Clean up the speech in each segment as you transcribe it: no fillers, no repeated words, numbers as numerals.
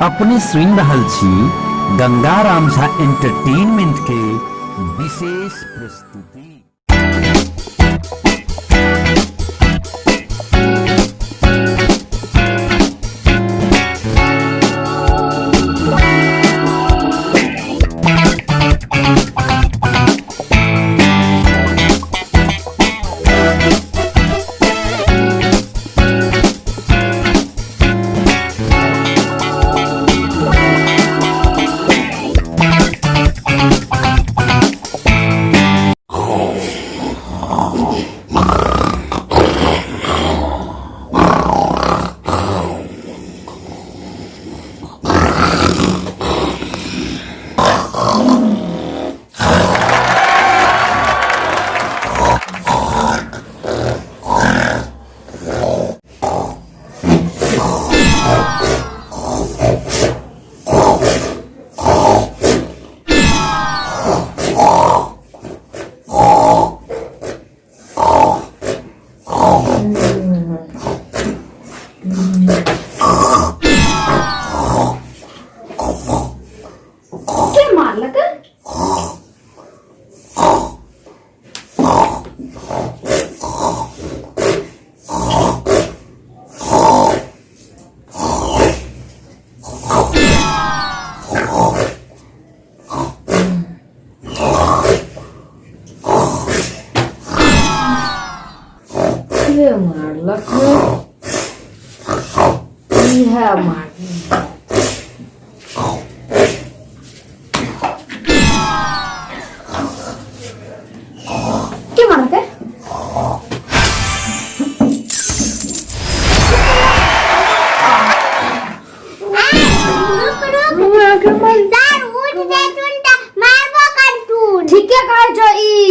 अपने सुन रहल छी गंगाराम झा एंटरटेनमेंट के विशेष प्रस्तुति।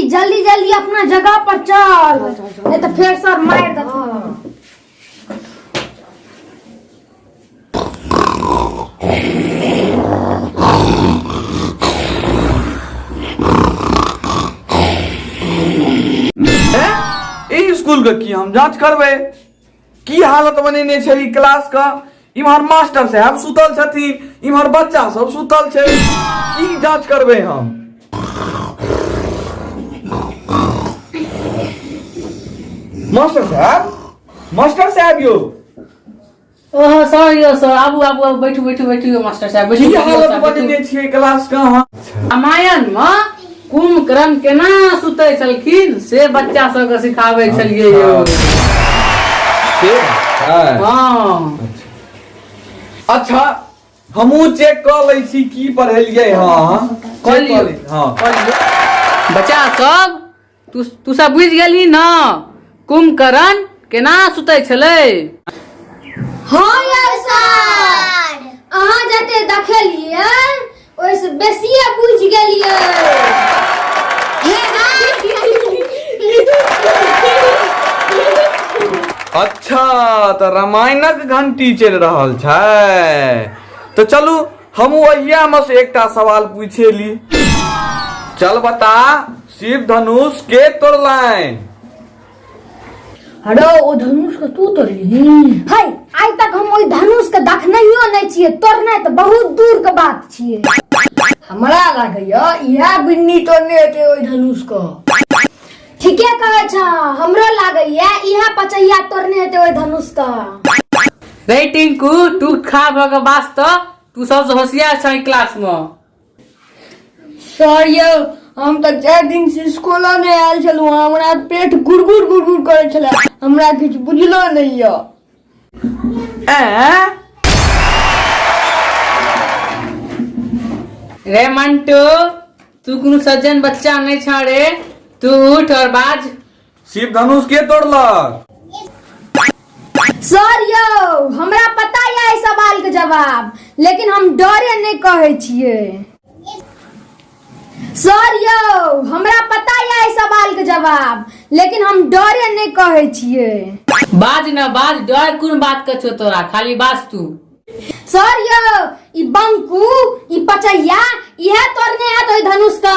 जल्दी जल्दी अपना जगह पर चल, नहीं तो फिर सर मार देता। स्कूल के की हम जांच करबे की हालत बनेने छै ई क्लास का। इम्हर मास्टर साहब सुतल छथिन, इम्हर बच्चा सब सुतल छै, की जांच करबे हम। मास्टर साहब यो। ओह सर यो सर, आबू आबू आबू, बैठू बैठू बैठू मास्टर साहब, बैठू। की हालत बनेने छियै क्लास का हम। रामायण में कुंभकर्ण केना सुतै छलखिन से बच्चा सब के सिखाबै छलियै यो। हाँ अच्छा, हमहू चेक कर लै छी की पढ़ेलियै। हाँ बच्चा सब तू सब बुझ गेली ना कुंभकर्ण केना सुतै छलै। हाँ यार सर, अहाँ जते देखलियै ओइसे बेसिए बुझ गेलियै। अच्छा, तो रामायणक घंटी चल रहल छै। तो चलू हमहू अहिया में से एकटा सवाल पूछे ली। चल बता, शिव धनुष के तोड़लैन। हड़ो ओ धनुष के तू तोड़ली। हाय, आइ तक हम ओइ धनुष के देखनैयो नै छियै, तोड़नाइ तऽ बहुत दूर के बात छियै। हमरा लागैया इहा बिन्नी तोड़ने हेतै ओइ धनुष के। ठीके कहै छ, हमरो लागैया इहा पचैया तोड़ने हेतै ओइ धनुष के। रे टिंकू, तू खा भ के वास्ते तू सबसे होशियार छै क्लास में। सर यौ, हम तो 4 दिन से स्कूल नहीं आयल छलू, हमरा पेट गुड़गुड़ गुड़गुड़ करे छले, हमरा किछ बुझलो नहीं य। रे मंटू, तू कोनो सज्जन बच्चा नहीं छ रे, तू उठ और बाज। शिव धनुष के तोड़लक। सर यौ, हमरा पता है इस सवाल के जवाब, लेकिन हम डरे नहीं कहे छियै। सर यौ, हमरा पता है इस सवाल के जवाब, लेकिन हम डरे नहीं कहे छियै। बाज न बाज, डर कोन बात के छो तोरा, खाली बाज तू। सर यौ, ई बंकू, ई पचैया, इहे तोड़ने है तो धनुष का।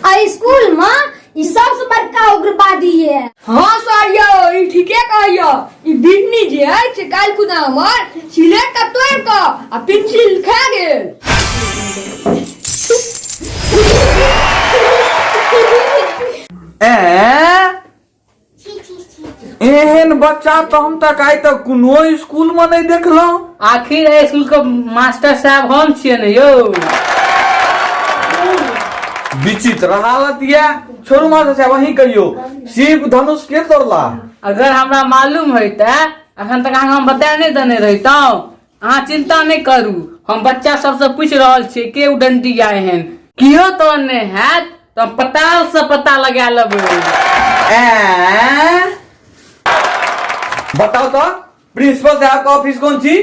आ स्कूल में ई सबसे बड़का उग्रवादी है। हाँ सर यौ, ई ठीके कहैया। ई बिन्नी जे है से काल खुना हमर सिलेट का तोड़ के आ पेंसिल खा गेल। एहन बच्चा तो हम तक आइ तक कोनो स्कूल में नहीं देखलो। आखिर स्कूल के मास्टर साहब हम छियै ने यौ। विचित्र हालत ये। छोड़ू मास्टर साहब वही कहियो शिव धनुष के तोड़ला। अगर हमरा मालूम होता अखन तक अहाँ हम बता नहीं देने रहता। अहाँ चिंता नहीं करू, हम बच्चा सबसे पूछ रहल छी के उडंटी आए हैं। कियो तो नहीं है तो पताल से पता लगा लेबै। बताओ तो प्रिंसिपल साहब का ऑफिस कौन सी?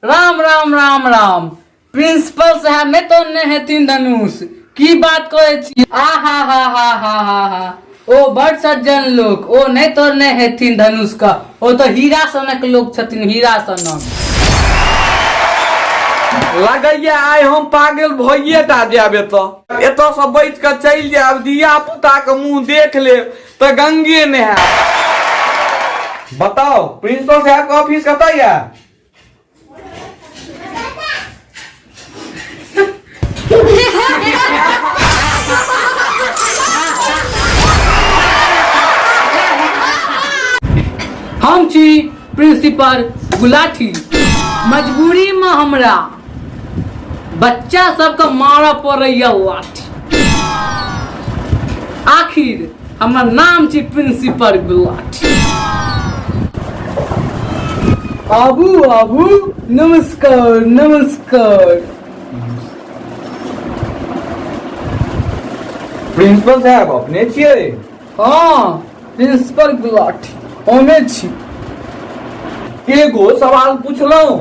राम राम राम राम। प्रिंसिपल साहब में तो नहीं है तीन धनुष की बात करे छी। हा ओ बड़ सज्जन लोग, ओ नहीं तो नहीं है तीन धनुष का, ओ तो हीरा सनक लोग छथिन, हीरा सनक। लगैया आइ हम पागल भइए टा जाबे तो एतो से बैठ के चल जाब, दिया पुता के मुंह देख ले तो गंगे ने है। बताओ प्रिंसिपल साहब का ऑफिस कतऽ ये? हम छी प्रिंसिपल गुलाठी। मजबूरी में हमरा बच्चा सबके मारऽ पड़ैया लाठी। आखिर हमर नाम छी प्रिंसिपल गुलाठी। आबू आबू, नमस्कार नमस्कार। प्रिंसिपल साहब अपने छियै? हाँ प्रिंसिपल गुलाठी हमे छी। एगो सवाल पूछलहुँ,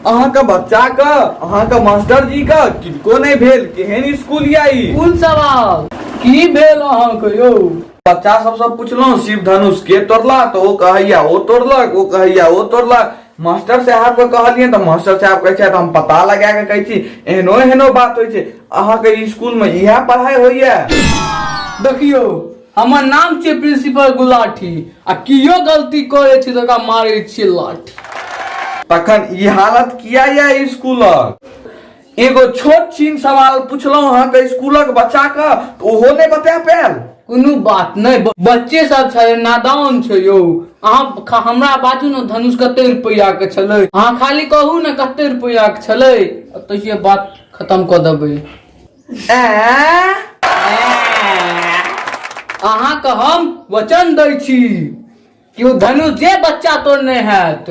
अहाँ के बच्चा का, अहाँ के मास्टर जी का किनको नहीं भेल? केहन स्कूल आई? कोन सवाल की भेल अहाँ के यौ? बच्चा सबसे पूछलहुँ शिव धनुष के तोड़ला तो वो कहैया वो तोड़लक, वो कहैया वो तोड़लक। मास्टर साहब के कहलिए तो मास्टर साहब कहै छै हम पता लगा के कहै छी एहनो एहनो बात होइ छै। अहाँ के स्कूल में इएह पढ़ाई होइया? देखियो हमर नाम छै प्रिंसिपल गुलाठी, आ कियो गलती करे छै तो ओकरा मारे छियै लाठी। तखन ई हालत किया ये स्कूलक? एगो छोट छीन सवाल पूछलहुँ अहाँ के स्कूलक बच्चा का तो ओहो नहीं बता पायल। कोनो बात नहीं, बच्चे सब छै नादान छै यौ। अहाँ हमरा बाजू ने धनुष कते रुपया के छलै, अहाँ खाली कहू ने कते रुपया के छलै तो ये बात खत्म कर देबै। अहाँ के हम वचन दै छी कि ओ धनुष जे बच्चा तोड़ने हैत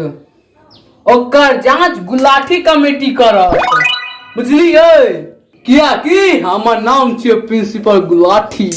ओकर जांच गुलाठी कमेटी करत, बुझलियै? किया कि हमर नाम छै प्रिंसिपल गुलाठी।